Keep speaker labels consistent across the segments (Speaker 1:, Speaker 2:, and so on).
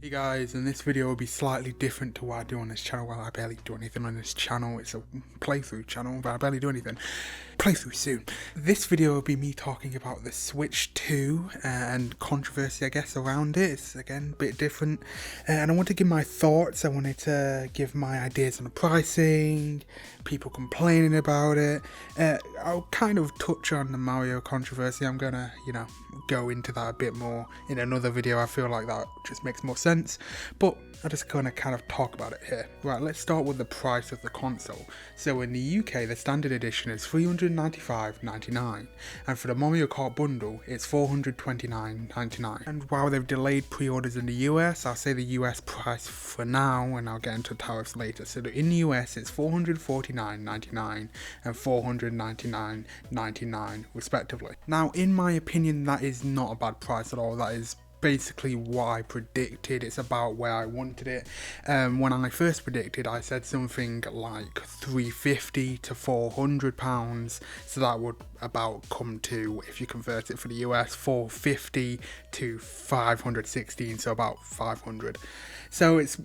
Speaker 1: Hey guys, and this video will be slightly different to what I do on this channel. Well, I barely do anything on this channel. It's a playthrough channel, but I barely do anything. Playthrough soon. This video will be me talking about the Switch 2 and controversy, I guess, around it. It's, again, a bit different. And I want to give my thoughts. I wanted to give my ideas on the pricing, people complaining about it. I'll kind of touch on the Mario controversy. I'm gonna, go into that a bit more in another video. I feel like that just makes more sense, but I'm just gonna kind of talk about it here. Right, let's start with the price of the console. So in the UK, the standard edition is £395.99, and for the Mario Kart bundle, it's £429.99. And while they've delayed pre-orders in the US, I'll say the US price for now, and I'll get into tariffs later. So in the US, it's £449.99 and £499.99 respectively. Now, in my opinion, that is not a bad price at all. That is basically what I predicted. It's about where I wanted it. When I first predicted, I said something like £350 to £400, so that would about come to, if you convert it for the US, $450 to $516, so about 500. So it's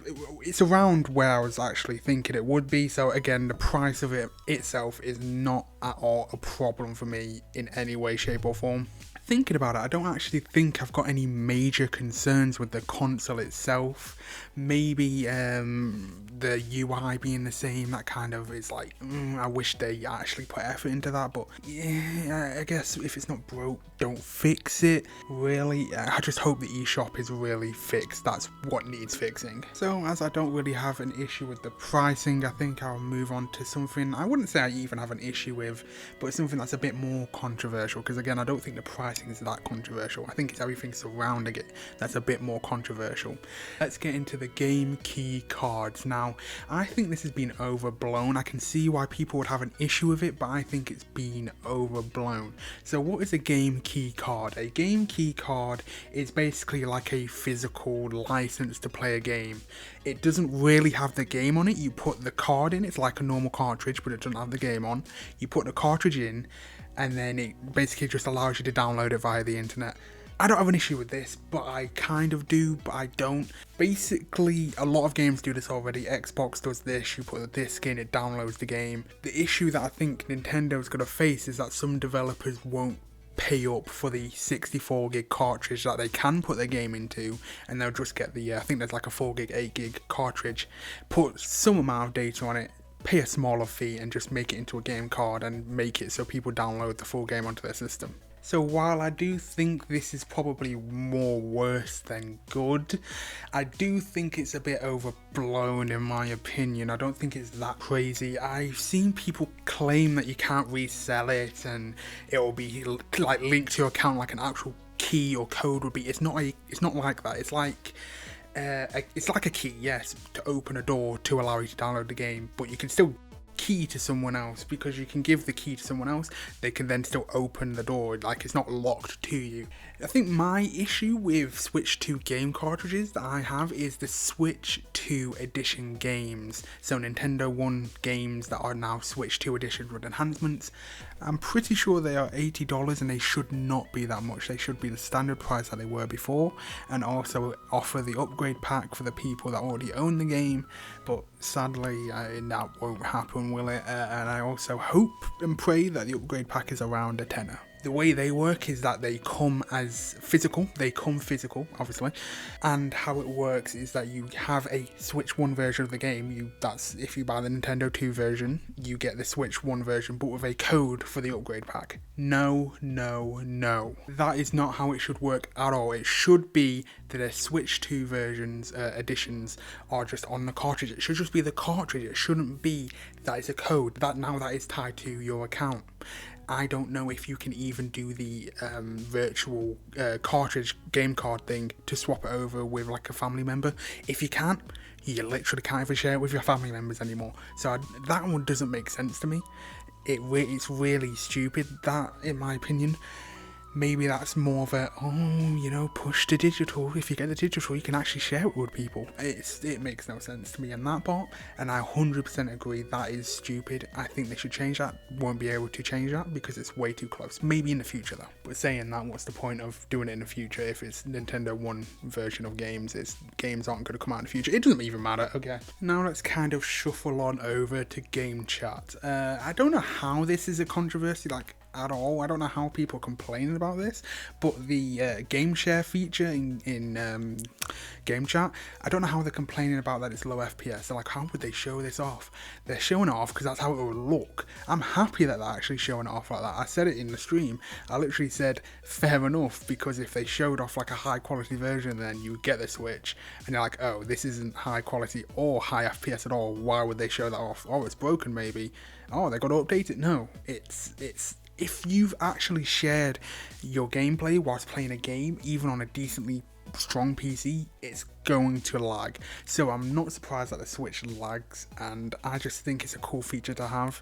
Speaker 1: around where I was actually thinking it would be. So again, the price of it itself is not at all a problem for me in any way, shape or form. Thinking about it, I don't actually think I've got any major concerns with the console itself. Maybe the UI being the same, that kind of is like, I wish they actually put effort into that, but yeah, I guess if it's not broke, don't fix it. Really, I just hope the eShop is really fixed. That's what needs fixing. So as I don't really have an issue with the pricing, I think I'll move on to something I wouldn't say I even have an issue with, but something that's a bit more controversial, because again, I don't think the pricing is that controversial. I think it's everything surrounding it that's a bit more controversial. Let's get into the game key cards. Now, I think this has been overblown. I can see why people would have an issue with it, but I think it's been overblown. So what is a game key card? A game key card is basically like a physical license to play a game. It doesn't really have the game on it. You put the card in, it's like a normal cartridge, but it doesn't have the game on. You put the cartridge in, and then it basically just allows you to download it via the internet. I don't have an issue with this, but I kind of do, but I don't. Basically, a lot of games do this already. Xbox does this, you put the disc in, it downloads the game. The issue that I think Nintendo's going to face is that some developers won't pay up for the 64 gig cartridge that they can put their game into, and they'll just get the, I think there's like a 4 gig, 8 gig cartridge, put some amount of data on it, pay a smaller fee and just make it into a game card and make it so people download the full game onto their system. So while I do think this is probably more worse than good, I do think it's a bit overblown in my opinion. I don't think it's that crazy. I've seen people claim that you can't resell it and it will be like linked to your account like an actual key or code would be. It's not like that. It's like a key, yes, to open a door to allow you to download the game, but you can still key to someone else, because you can give the key to someone else, they can then still open the door, like it's not locked to you. I think my issue with Switch 2 game cartridges that I have is the Switch 2 edition games. So Nintendo 1 games that are now Switch 2 edition with enhancements. I'm pretty sure they are $80 and they should not be that much. They should be the standard price that they were before, and also offer the upgrade pack for the people that already own the game, but sadly that won't happen, will it? And I also hope and pray that the upgrade pack is around a tenner. The way they work is that they come as physical, obviously, and how it works is that you have a Switch 1 version of the game, that's if you buy the Nintendo 2 version, you get the Switch 1 version, but with a code for the upgrade pack. No. That is not how it should work at all. It should be that the Switch 2 versions, editions, are just on the cartridge. It should just be the cartridge. It shouldn't be that it's a code, that is tied to your account. I don't know if you can even do the virtual cartridge game card thing to swap it over with like a family member. If you can't, you literally can't even share it with your family members anymore. So that one doesn't make sense to me. It's really stupid, that, in my opinion. maybe that's more of a, push to digital. If you get the digital, you can actually share it with people. It makes no sense to me in that part, and I 100% agree that is stupid. I think they should change that. Won't be able to change that because it's way too close. Maybe in the future though. But saying that, what's the point of doing it in the future if it's Nintendo One version of games? Games aren't going to come out in the future. It doesn't even matter. Okay. Now let's kind of shuffle on over to game chat. I don't know how this is a controversy, at all. I don't know how people are complaining about this, but the game share feature in game chat, I don't know how they're complaining about that it's low FPS. They're like, how would they show this off? They're showing it off because that's how it would look. I'm happy that they're actually showing it off like that. I said it in the stream. I literally said, fair enough, because if they showed off like a high quality version, then you get the Switch and you're like, oh, this isn't high quality or high FPS at all. Why would they show that off? Oh, it's broken maybe. Oh, they got to update it. No, it's if you've actually shared your gameplay whilst playing a game, even on a decently strong PC, it's going to lag. So I'm not surprised that the Switch lags, and I just think it's a cool feature to have.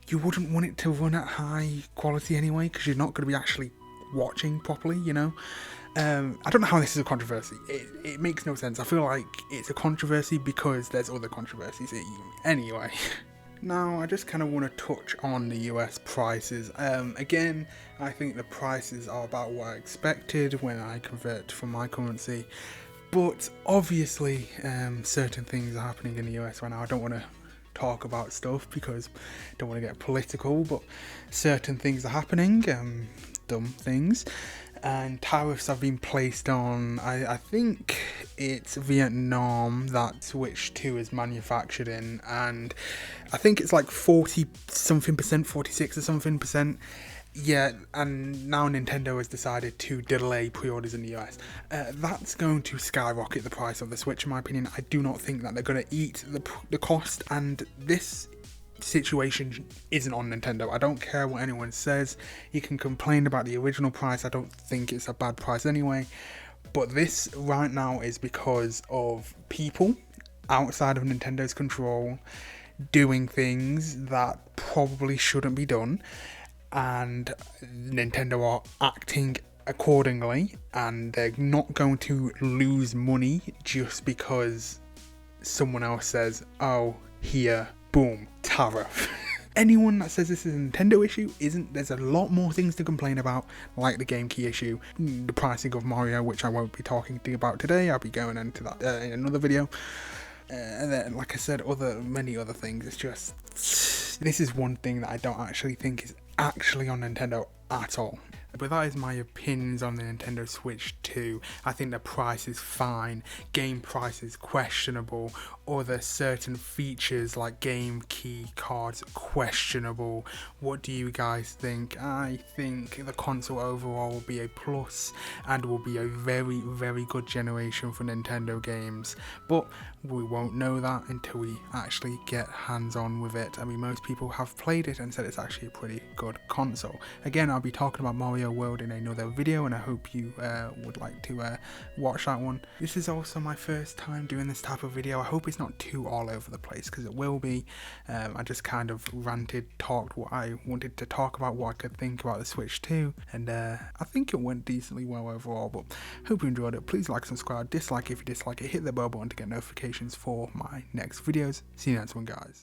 Speaker 1: You wouldn't want it to run at high quality anyway, because you're not going to be actually watching properly, I don't know how this is a controversy. It makes no sense. I feel like it's a controversy because there's other controversies. Anyway. Now, I just kind of want to touch on the US prices. Again, I think the prices are about what I expected when I convert from my currency. But obviously, certain things are happening in the US right now. I don't want to talk about stuff because I don't want to get political, but certain things are happening, dumb things. And tariffs have been placed on, I think it's Vietnam that Switch 2 is manufactured in, and I think it's like 40 something percent, 46 or something percent. Yeah, and now Nintendo has decided to delay pre-orders in the US. That's going to skyrocket the price of the Switch, in my opinion. I do not think that they're going to eat the cost, and this situation isn't on Nintendo. I don't care what anyone says. You can complain about the original price. I don't think it's a bad price anyway. But this right now is because of people outside of Nintendo's control doing things that probably shouldn't be done. And Nintendo are acting accordingly. And they're not going to lose money just because someone else says, oh, here, boom, tariff. Anyone that says this is a Nintendo issue isn't. There's a lot more things to complain about, like the Game Key issue, the pricing of Mario, which I won't be talking about today. I'll be going into that in another video. And then, like I said, many other things. It's just, this is one thing that I don't actually think is actually on Nintendo at all. But that is my opinions on the Nintendo Switch 2. I think the price is fine, game price is questionable, other certain features like game key cards questionable. What do you guys think? I think the console overall will be a plus and will be a very, very good generation for Nintendo games. But we won't know that until we actually get hands-on with it. I mean, most people have played it and said it's actually a pretty good console. Again, I'll be talking about Mario World in another video, and I hope you would like to watch that one. This is also my first time doing this type of video. I hope it's not too all over the place, because it will be. I just kind of talked what I wanted to talk about, what I could think about the Switch 2, and I think it went decently well overall. But hope you enjoyed it. Please like, subscribe, dislike if you dislike it, hit the bell button to get notifications for my next videos. See you next one, guys.